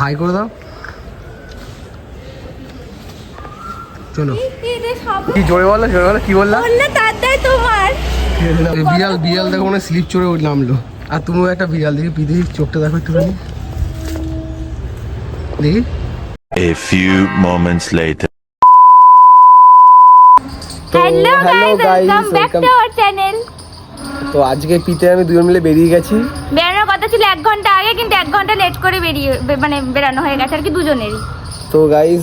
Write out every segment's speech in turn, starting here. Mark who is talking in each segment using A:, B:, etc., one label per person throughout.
A: High করে দাও। চলো কি জোরে বলো কি বললাম? বিড়াল বিড়াল দেখো মানে স্লিপ চড়ে নামলো। আর তুমিও একটা বিড়াল দেখি পৃথিবীর চোখটা দেখো একটুখানি দেখি।
B: A few moments later.
C: Hello guys, welcome back to our channel.
A: তো আজকে পিতে আমি দুজন মিলে বেরিয়ে গেছি।
C: বেরানোর কথা ছিল 1 ঘন্টা আগে, কিন্তু 1 ঘন্টা লেট করে বেরানো হয়ে গেছে আর কি দুজনেরই।
A: তো গাইস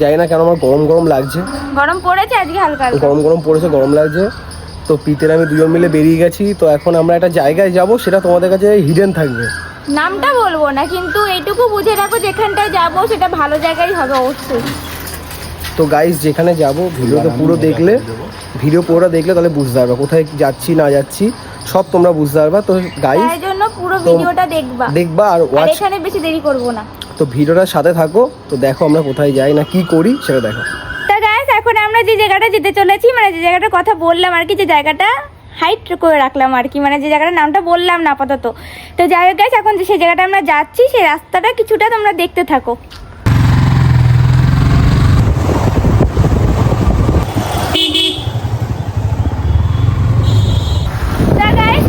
A: জানি না কেন আমার গরম গরম লাগছে।
C: গরম পড়েছে আজকে হালকা হালকা।
A: গরম গরম পড়েছে, গরম লাগছে। তো পিতের আমি দুজন মিলে বেরিয়ে গেছি। তো এখন আমরা একটা জায়গায় যাব, সেটা তোমাদের কাছে হিডেন থাকবে।
C: নামটা বলবো না, কিন্তু এইটুকু বুঝে রাখো যেখানটায় যাবো সেটা ভালো জায়গায় হবে অবশ্যই।
A: তো গাইস যেখানে যাব ভিডিওটা পুরো দেখলে, ভিডিও পুরোটা দেখলে তাহলে বুঝতে পারবে কোথায় যাচ্ছি না যাচ্ছি সব তোমরা বুঝতে পারবে। তো গাইস
C: তার জন্য পুরো ভিডিওটা দেখবা
A: আর
C: এখানে বেশি দেরি করব না।
A: তো ভিডিওটার সাথে থাকো, তো দেখো আমরা কোথায় যাই না কি করি সেটা দেখো।
C: তো গাইস এখন আমরা যে জায়গাটা যেতে চলেছি, মানে যে জায়গাটার কথা বললাম আর কি, যে জায়গাটা হাইট করে রাখলাম আর কি, মানে যে জায়গাটার নামটা বললাম না আপাতত। তো যাই হোক গাইস, এখন যে সেই জায়গাটা আমরা যাচ্ছি সেই রাস্তাটা কিছুটা তোমরা দেখতে থাকো।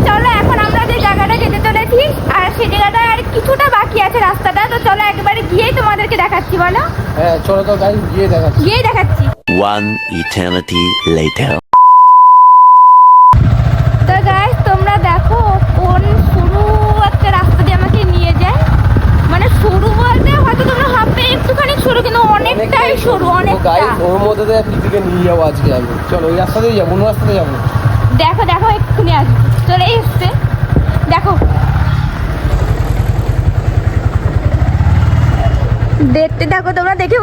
C: চলো এখন আমরা যে জায়গাটা যেতে চলেছি আর সেই জায়গাটা আর কিছুটা বাকি আছে রাস্তাটা, তো চলো একবারে গিয়েই তোমাদেরকে দেখাচ্ছি। বলো
A: হ্যাঁ চলো তো গাইস গিয়েই দেখাচ্ছি।
B: One eternity later.
C: তো গাইস তোমরা দেখো কোন সরু একটা রাস্তা দিয়ে আমাকে নিয়ে যায়, মানে সরু বলতে হয়তো তোমরা ভাববে একটুখানি সরু, কিন্তু অনেকটাই সরু, অনেকটা।
A: গাইস ওর মধ্যে দিয়ে পিপিকে নিয়ে যাবো আজকে আমি। চলো ওই রাস্তা দিয়ে যাবো, অন্য রাস্তা দিয়ে যাবো।
C: দেখো দেখো এক্ষুনি আসবে, চলে এসছে দেখো। দেখতে দেখো তোমরা, দেখে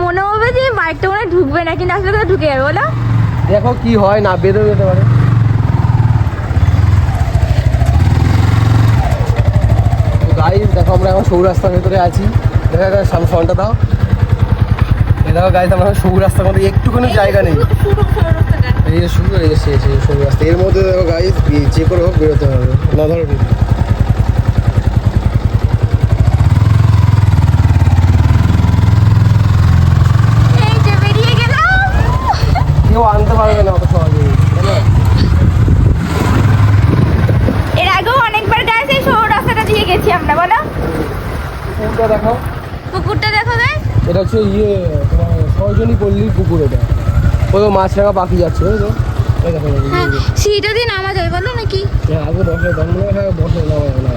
C: মনে হবে যে বাইকটা মনে ঢুকবে না, কিন্তু আসলে কোথাও ঢুকে যাবে। বলো
A: দেখো কি হয়, না বেঁধে যেতে পারে। গাইস দেখো আমরা এখন সবুজ রাস্তার ভেতরে আছি। দেখো সামনেটা দাও, এই দেখো গাইস আমরা সবুজ রাস্তার মধ্যে একটুখানি জায়গা নেই। এই যে শুরু হয়ে গেছে সবুজ রাস্তা, এর মধ্যে দেখো গাইস যে করে হোক বেরোতে হবে, না ধরো কেউ আনতে পারবে না অত সহজে।
C: এর আগেও অনেকবার গাইস এই সরু রাস্তাটা দিয়ে গেছি আমরা। বলো
A: পুকুরটা দেখো,
C: পুকুরটা দেখো গাইস।
A: এটা হচ্ছে তোমার সরজনী পল্লীর পুকুর। এটা ওই মাছ রাখা বাকি যাচ্ছে, ওই তো এই দেখো
C: সিঁড়িটা দিয়ে নামা যায় বলো নাকি?
A: আগে বসে বসে না।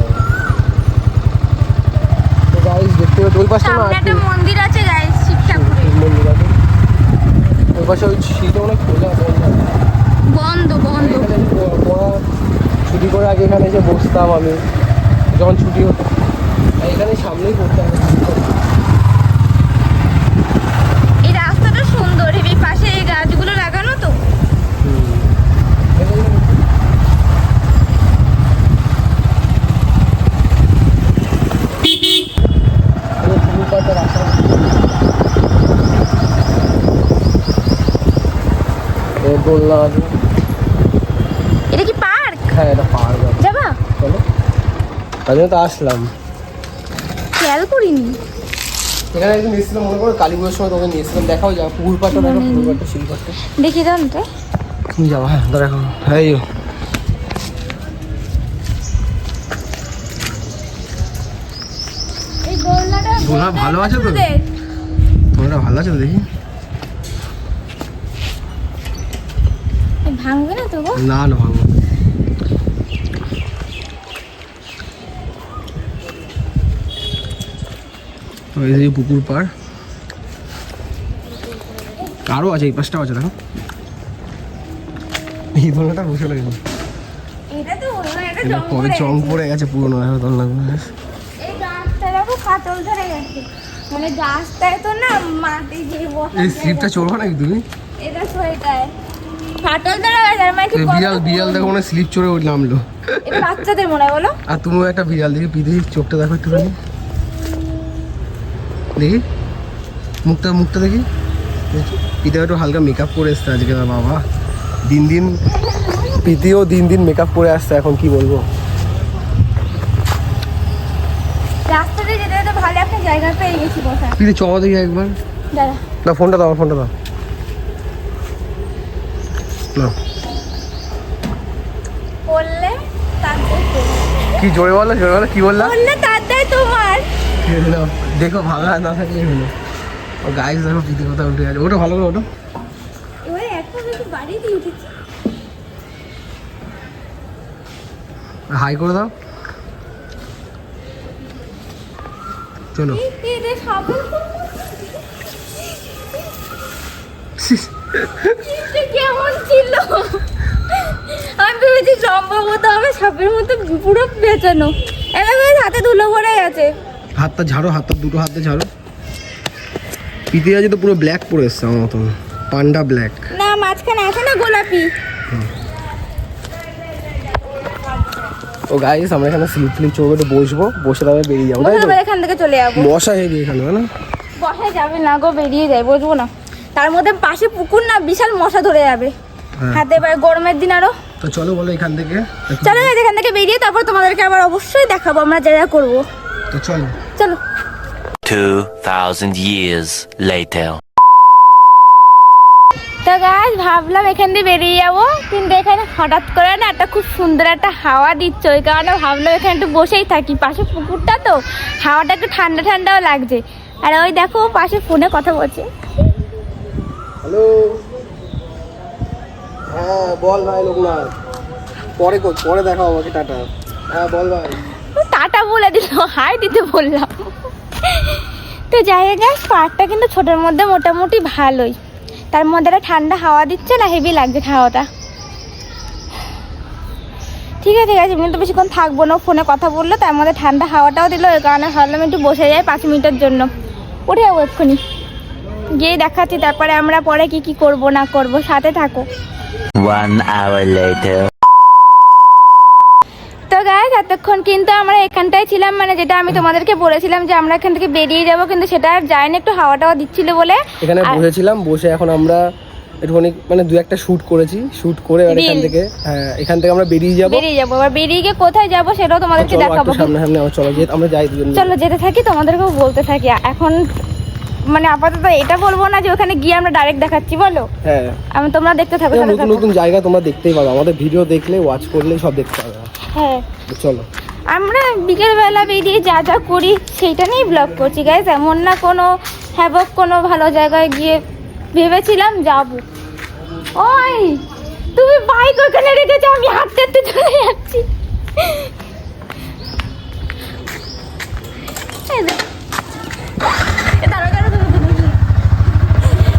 A: তো গাইস দেখতে পাচ্ছ ওই পাশটা না
C: একটা মন্দির আছে গাইস, শিব ঠাকুরের
A: মন্দির আছে। ওই পাশে ওই সিঁড়িটা অনেক খোলা
C: বন্ধ।
A: ছুটি করে আগে এখানে এসে বসতাম আমি, যখন ছুটি হতো এখানে সামনেই পড়তাম।
C: এই রাস্তাটা সুন্দর, এই পাশে এই গাছগুলো লাগানো তো। এটা কি পার্ক?
A: হ্যাঁ এটা পার্ক
C: যাবা?
A: চলো, তাই জন্য তো আসলাম।
C: খেয়াল করিনি।
A: এখানে একদিন এসেছিলাম মনে করো কালী পুজোর সময়, তোকে নিয়েছিলাম। দেখাও যা পুকুর পাড়টা দেখো, পুকুর পাড়টা শিল পাড়টা
C: দেখি দাও তো।
A: তুমি যাবো? হ্যাঁ ধর এখন। হ্যাঁ
C: এই দোলনাটা
A: ভালো আছে তো, তোমরা ভালো আছে তো দেখি।
C: ভাঙবে না তো গো?
A: না ভাঙবো। এই যে পুকুর পাড়, আরো আছে এই পাশটাও আছে দেখো। এই দোলনাটা বসে লাগে,
C: এটা তো এটা
A: কবে চং পড়ে গেছে পুরোনো দোলনাগুলো।
C: এই গাছটা দেখো কাটল ধরে গেছে, মানে গাছটায় তো না মাটি দিয়ে বসে।
A: এই স্লিপটা চড়বো নাকি তুমি?
C: এটা সোয়েটার কাটল ধরে গেছে, আর মানে কি
A: বিড়াল দেখো মানে স্লিপ চড়ে নামলো।
C: এটা বাচ্চাদের মনে হয়। বলো
A: আর তুমিও একটা বিড়াল দেখি পৃথিবীর চোখটা দেখো একটুখানি দেখি, মুখটা দেখি। পিতা একটু হালকা মেকআপ করে এসছে আজকে। বাবা দিন প্রীতিও দিন মেকআপ করে আসছে, এখন কি বলবো।
C: রাস্তা দিয়ে যেতে যেতে ভালো একটা জায়গা পেয়ে গেছি বসা।
A: পিদি চমা দেখি একবার।
C: দাঁড়া
A: না ফোনটা দাও, ফোনটা দাও না।
C: বললে তাদের
A: কি জোরে বলো, জোরে বলো, কি বললা?
C: বললে তাদের তোমার
A: দেখো ভাঙা না থাকলেই হলো। গাইস দেখো পিদি কোথাও উঠে গেছে। ওটা ভালো করে ওটা
C: এবারে একটা বেশি বাড়ি দিয়ে উঠেছি।
A: হাই করে দাও। চলো
C: এদের সাবল কেমন ছিল, আমি ভেবেছি সম্ভবত হবে সাপের মতো পুরো পেঁচানো। এবার হাতে ধুলো পড়ে গেছে।
A: হাতটা ঝাড়ো, হাতটা দুটো হাতে ঝাড়ো। পিতে আছে তো পুরো ব্ল্যাক পরে এসছে আমার মতন, পান্ডা ব্ল্যাক।
C: না মাঝখানে আছে না গোলাপি।
A: ও গাইস আমরা এখানে স্লিপ চৌকাঠে বসবো, বসে তারপরে বেরিয়ে যাবো, তাই তো?
C: এখান থেকে চলে যাবো।
A: মশা হেবি এখানে, না
C: বসায় যাবে না গো, বেরিয়ে যায়, বসবো না। তার মধ্যে পাশে পুকুর না, বিশাল মশা ধরে যাবে হাতে পায়ে, গরমের দিন আরো।
A: তো চলো বলো এখান থেকে,
C: চলো গাইস এখান থেকে বেরিয়ে তারপর তোমাদেরকে আবার অবশ্যই দেখাবো আমরা যা যা করবো।
A: তো চলো
C: চলো
B: 2000 years later.
C: তো গাইস ভাবলাম এখান দিয়ে বেরিয়ে যাবো, কিন্তু এখানে হঠাৎ করে না একটা খুব সুন্দর একটা হাওয়া দিচ্ছে, ওই কারণে ভাবলাম এখানে একটু বসেই থাকি। পাশে পুকুরটা তো, হাওয়াটা একটু ঠান্ডা ঠান্ডাও লাগছে। আর ওই দেখো পাশে ফোনে কথা বলছে।
A: হ্যালো, হ্যাঁ বল ভাই লোকনাথ, পরে দেখাও আমাকে, টাটা। হ্যাঁ বল ভাই।
C: টাটা বলে দিল, হাই দিতে বললাম। তো যাই হোক গাইস, পার্কটা কিন্তু ছোটোর মধ্যে মোটামুটি ভালোই, তার মধ্যে একটা ঠান্ডা হাওয়া দিচ্ছে না, হেভি লাগছে হাওয়াটা। ঠিক আছে গাইস, আমি তো বেশিক্ষণ থাকবো না, ফোনে কথা বললো, তার মধ্যে ঠান্ডা হাওয়াটাও দিল, ওই কারণে ভাবলাম একটু বসে যাই 5 মিনিটের জন্য। উঠে যাবো এক্ষুনি, গিয়ে দেখাচ্ছি তারপরে আমরা পরে কি কি করব না করব, সাথে থাকো।
B: 1 hour later.
C: তো গাইস এতক্ষণ কিন্তু আমরা এখানটায় ছিলাম, মানে যেটা আমি তোমাদেরকে বলেছিলাম যে আমরা এখান থেকে বেরিয়ে যাব, কিন্তু সেটা আর যায়নি, একটু হাওয়াটাও দিচ্ছিল বলে
A: এখানে বসেছিলাম। বসে এখন আমরা একটুখানি মানে 2-1টা শুট করেছি, শুট করে আর এখান থেকে আমরা বেরিয়ে যাবো।
C: এবার বেরিয়ে গিয়ে কোথায় যাব সেটাও তোমাদেরকে দেখাবো।
A: সামনে সামনে আমরা যাই দুজন।
C: চলো যেতে থাকি, তোমাদেরকেও বলতে থাকি। এখন মানে আপাতত এটা বলবো না যে ওখানে গিয়ে আমরা ডাইরেক্ট দেখাচ্ছি, বলো?
A: হ্যাঁ,
C: তোমরা দেখতে থাকো,
A: নতুন নতুন জায়গা তোমরা দেখতেই পাবে, আমাদের ভিডিও দেখলে, ওয়াচ করলে সব দেখতে পাবে।
C: হ্যাঁ
A: চলো,
C: আমরা বিকেলবেলা বেরিয়ে যা যা করি সেইটা নিয়েই ব্লগ করছি গাইস, এমন না কোনো হ্যাবক কোনো ভালো জায়গায় গিয়ে ভেবেছিলাম যাবো। ওই তুমি বাইক ওখানে রেখেছো, আমি হাঁটতে হাঁটতে চলে যাচ্ছি।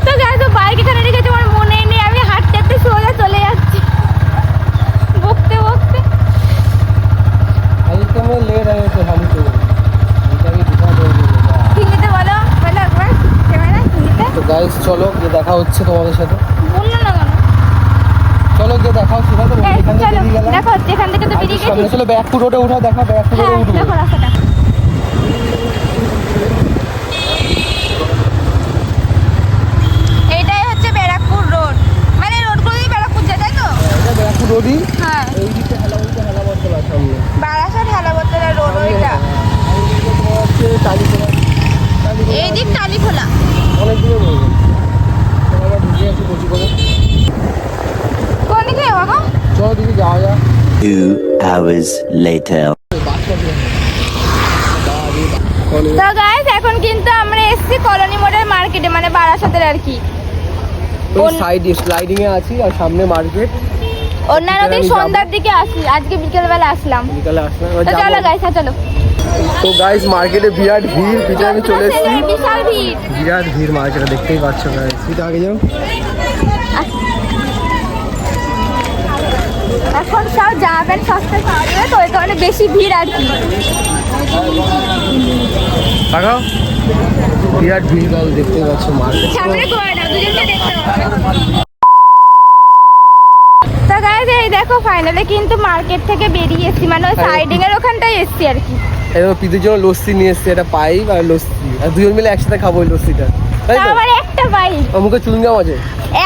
C: তো গাইস বাইক এখানে রেখেছে, আমার মনেই নেই, আমি হাঁটতে হাঁটতে সোজা চলে যাচ্ছি বকতে বকতে।
A: লেট হয়ে গেছে,
C: হিন্দিতে বলো, বলো একবার ক্যামেরা হিন্দিতে।
A: তো গাইস চলো গিয়ে দেখা হচ্ছে তোমাদের সাথে।
C: বললো না কেন?
A: চলো গিয়ে দেখা হচ্ছে,
C: চলো দেখো এখান থেকে তো বেরিয়ে গেছি।
A: চলো ব্যাকপুর রোডে উঠা, দেখা ব্যাকপুর রোডে
C: হ্যাঁ
A: উঠবো।
C: দেখো রাস্তাটা। এইটাই হচ্ছে ব্যারাকপুর রোড, মানে রোডগুলোই ব্যারাকপুর যায়, তাই তো?
A: এটা ব্যাকপুর রোডই।
C: হ্যাঁ,
A: এই দিকটা হেলাবতলা সামনে,
C: বারাসাত হেলাবতলা রোড ওইটা। এই দিক টালিখোলা।
A: অনেক দূরে রয়েছে, আমরা ঢুকে আছি বসি করে।
C: কোন দিকে যাবো গো?
A: চলো দিদি যাওয়া যাক।
B: 2 hours later.
C: তো গাইস এখন কিন্তু আমরা এসেছি কলোনি মোড়ের মার্কেটে, মানে বারাসাতের আর কি।
A: সাইড স্লাইডিং এ আছি, আর সামনে মার্কেট।
C: অন্যান্য দিন সন্ধ্যার দিকে আসি, আজকে বিকেলবেলা আসলাম।
A: বিকালে আসলাম।
C: তো চলো গাইস, চলো।
A: তো গাইস মার্কেটে বিরাট ভিড়, পিছনে আমি চলে এসেছি।
C: বিশাল ভিড়,
A: বিরাট ভিড় মার্কেটে, দেখতেই পাচ্ছ গাইস। তুই আগে যাও।
C: এখন সব জামা প্যান্ট সস্তায় পাওয়া যাবে, তো ওই কারণে বেশি ভিড় আর কি।
A: তাকাও, বিরাট ভিড় গাইস, দেখতেই পাচ্ছ মার্কেট।
C: সামনে করে নাও, দুজনকে দেখতে পাবে। তো গাইস এই দেখো ফাইনালি কিন্তু মার্কেট থেকে বেরিয়ে এসেছি, মানে ওই সাইডিং এর ওখানটায় এসেছি আর কি।
A: এবার পিদের জন্য লস্যি নিয়ে এসছে, এটা পাইপ আর লস্যি, আর দুজন মিলে একসাথে খাবো ওই লস্যিটা, তাই তো?
C: আবার একটা বাইক,
A: আমার মুখে চুইংগাম আছে,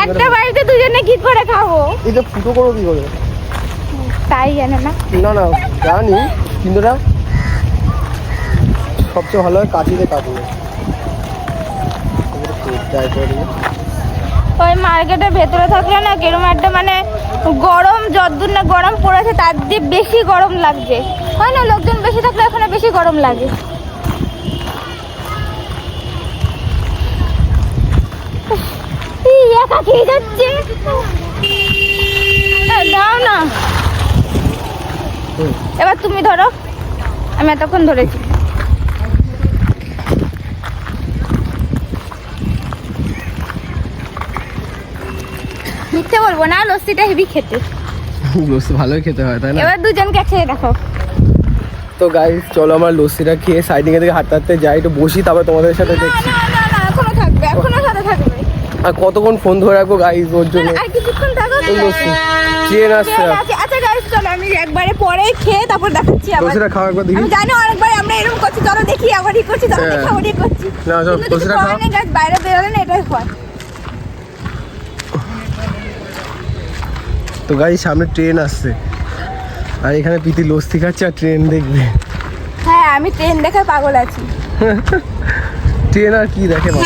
C: একটা বাইকে দুজনে কি করে খাবো?
A: এটা ফুটো করো কি করে?
C: তাই জানে না।
A: না না জানি, কিন্তু না সবচেয়ে ভালো হয় কাঁচিতে কাটলে।
C: ওই মার্কেটের ভেতরে থাকলে না কিরম একটা মানে গরম, যতদূর না গরম পড়েছে তার দিয়ে বেশি গরম লাগছে, হয় না? লোকজন বেশি থাকলে ওখানে বেশি গরম লাগে। একা খেয়ে যাচ্ছে, দাও না। এবার তুমি ধরো, আমি এতক্ষণ ধরেছি। মিথ্যে বলবো না, লস্যিটা হেভি খেতে।
A: লস্যি ভালোই খেতে হয়, তাই না?
C: এবার দুজনকে খেয়ে দেখো।
A: তো গাইস চলো আমরা লস্যিটা খেয়ে সাইডিং এ থেকে হাঁটতে হাঁটতে যাই, একটু বসি, তারপর তোমাদের সাথে দেখছি।
C: না, এখনো থাকবে, এখনো সাথে থাকবে।
A: আর কতক্ষণ ফোন ধরে রাখবো গাইস ওর জন্য?
C: আর কিছুক্ষণ থাকো।
A: ট্রেন আসছে।
C: আচ্ছা গাইস চলো আমি একবারে পরে খেয়ে তারপর দেখাচ্ছি আবার।
A: লস্যিটা খাওয়া একবার দেখি।
C: আমি জানি অনেকবার আমরা এরকম করছি, চলো দেখি আবারই করছি, চলো দেখি আবারই করছি।
A: না চলো লস্যিটা খাও।
C: গাইস বাইরে বেরোলে না এটাই হয়।
A: তো গাইস সামনে ট্রেন আসছে, আর এখানে প্রীতি লস্যি খাচ্ছে আর ট্রেন দেখবে।
C: হ্যাঁ আমি ট্রেন দেখে পাগল আছি।
A: ট্রেন আর কি দেখে বাবা।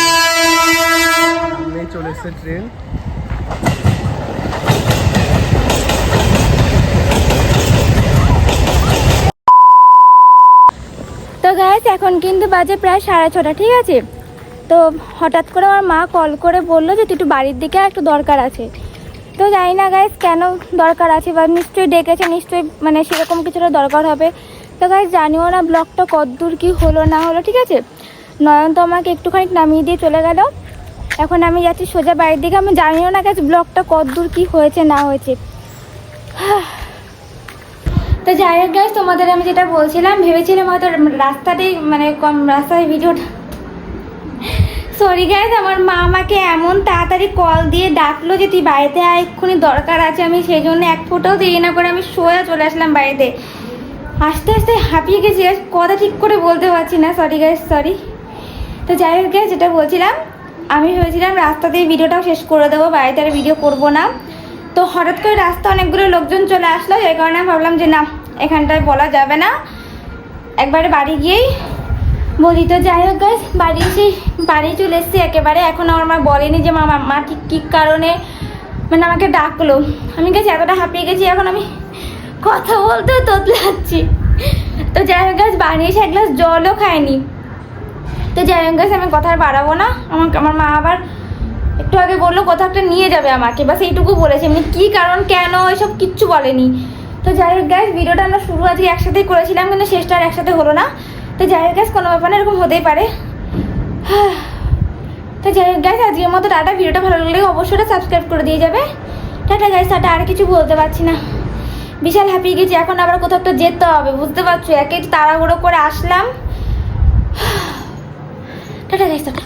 A: সামনেই চলে এসছে ট্রেন।
C: তো গাইস এখন কিন্তু বাজে প্রায় 6:30, ঠিক আছে? তো হঠাৎ করে আমার মা কল করে বললো যে তুই একটু বাড়ির দিকে একটু দরকার আছে। তো জানি না গাইস কেন দরকার আছে, বা নিশ্চয়ই ডেকেছে, নিশ্চয়ই মানে সেরকম কিছুটা দরকার হবে। তো গাইস জানিও না ব্লগটা কতদূর কি হলো না হলো, ঠিক আছে? নয়ন তো আমাকে একটুখানি নামিয়ে দিয়ে চলে গেল, এখন আমি যাচ্ছি সোজা বাড়ির দিকে। আমি জানিও না গাইস ব্লগটা কতদূর কি হয়েছে না হয়েছে। তো যাই হোক গাইস তোমাদের আমি যেটা বলছিলাম, ভেবেছিলাম হয়তো রাস্তাতেই মানে রাস্তায় ভিডিওটা, সরি গাইস আমার মা আমাকে এমন তাড়াতাড়ি কল দিয়ে ডাকলো যে তুই বাড়িতে আয়, এক্ষুনি দরকার আছে। আমি সেই জন্য এক ফোটাও দেরি না করে আমি সোজা চলে আসলাম বাড়িতে। আস্তে আস্তে হাঁপিয়ে গেছি, কথা ঠিক করে বলতে পারছি না, সরি গাইস সরি। তো যাই হোক গাইস যেটা বলছিলাম, আমি ভেবেছিলাম রাস্তাতেই ভিডিওটাও শেষ করে দেবো, বাড়িতে আর ভিডিও করবো না। তো হঠাৎ করে রাস্তা অনেকগুলো লোকজন চলে আসলো, এই কারণে আমি ভাবলাম যে না এখানটায় বলা যাবে না, একবারে বাড়ি গিয়েই বলি। তো যাই হোক গাইস বাড়ি চলে এসেছি একেবারে। এখন আমার মা বলেনি যে মা ঠিক কী কারণে মানে আমাকে ডাকলো। আমি গেছি এতটা হাঁপিয়ে গেছি, এখন আমি কথা বলতেও তোতলাচ্ছি। তো যাই হোক গাইস বাড়ি এসে এক গ্লাস জলও খাইনি। তো যাই হোক গাইস আমি কথা আর বাড়াবো না। আমার মা আবার একটু আগে বললো কোথাও একটা নিয়ে যাবে আমাকে, বাস এইটুকু বলেছে, এমনি কী কারণ কেন এসব কিচ্ছু বলেনি। তো যাই হোক গাইস ভিডিওটা আমরা শুরু আজকে একসাথেই করেছিলাম, কিন্তু শেষটা আর একসাথে হলো না। তো যাই হোক গাইস কোনো ব্যাপার না, এরকম হতেই পারে। তো যাই হোক গাইস আজকের মতো টাটা। ভিডিওটা ভালো লাগলে অবশ্যই সাবস্ক্রাইব করে দিয়ে যাবে। Tata guys, tata. আর কিছু বলতে পারছি না, বিশাল হ্যাপি গেছি। এখন আবার কোথাও একটা যেতে হবে, বুঝতে পারছো, একে তাড়াহুড়ো করে আসলাম। Tata guys, tata.